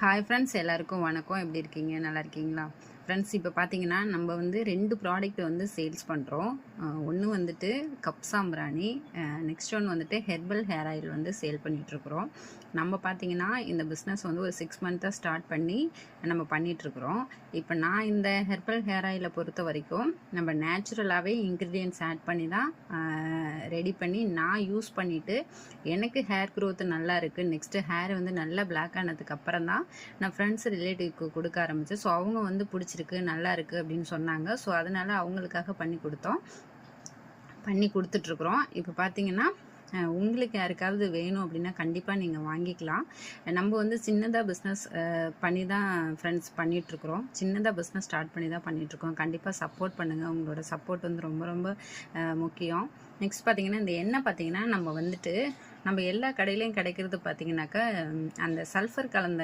Hi friends, எல்லாருக்கும் வணக்கம். எப்படி இருக்கீங்க? நல்லா இருக்கீங்களா? ஃப்ரெண்ட்ஸ், இப்போ பார்த்தீங்கன்னா நம்ம வந்து 2 ப்ராடக்ட் வந்து சேல்ஸ் பண்ணுறோம். ஒன்று வந்துட்டு கப் சாம்பிராணி, நெக்ஸ்ட் ஒன் வந்துட்டு ஹெர்பல் ஹேர் ஆயில் வந்து சேல் பண்ணிகிட்ருக்குறோம். நம்ம பார்த்தீங்கன்னா இந்த பிஸ்னஸ் வந்து ஒரு 6 மந்த்தாக ஸ்டார்ட் பண்ணி நம்ம பண்ணிகிட்ருக்குறோம். இப்போ நான் இந்த ஹெர்பல் ஹேர் ஆயிலை பொறுத்த வரைக்கும் நம்ம நேச்சுரலாகவே இன்க்ரீடியன்ட்ஸ் ஆட் பண்ணி தான் ரெடி பண்ணி நான் யூஸ் பண்ணிவிட்டு எனக்கு ஹேர் க்ரோத் நல்லா இருக்குது. நெக்ஸ்ட்டு ஹேர் வந்து நல்லா பிளாக் ஆனதுக்கு அப்புறம் தான் நான் ஃப்ரெண்ட்ஸ் ரிலேட்டிவ்க்கு கொடுக்க ஆரம்பித்தேன். ஸோ அவங்க வந்து பிடிச்சிருக்கு, நல்லா இருக்குது அப்படின்னு சொன்னாங்க. ஸோ அதனால் அவங்களுக்காக பண்ணி கொடுத்துட்ருக்குறோம். இப்போ பார்த்தீங்கன்னா உங்களுக்கு யாருக்காவது வேணும் அப்படின்னா கண்டிப்பாக நீங்கள் வாங்கிக்கலாம். நம்ம வந்து சின்னதாக பிஸ்னஸ் பண்ணி தான் ஃப்ரெண்ட்ஸ் பண்ணிகிட்ருக்குறோம். சின்னதாக பிஸ்னஸ் ஸ்டார்ட் பண்ணி தான் பண்ணிகிட்ருக்கோம். கண்டிப்பாக சப்போர்ட் பண்ணுங்கள். உங்களோட சப்போர்ட் வந்து ரொம்ப ரொம்ப முக்கியம். நெக்ஸ்ட் பார்த்தீங்கன்னா இந்த எண்ணெய் பார்த்தீங்கன்னா நம்ம வந்துட்டு நம்ம எல்லா கடையிலையும் கிடைக்கிறது பார்த்தீங்கன்னாக்கா அந்த சல்ஃபர் கலந்த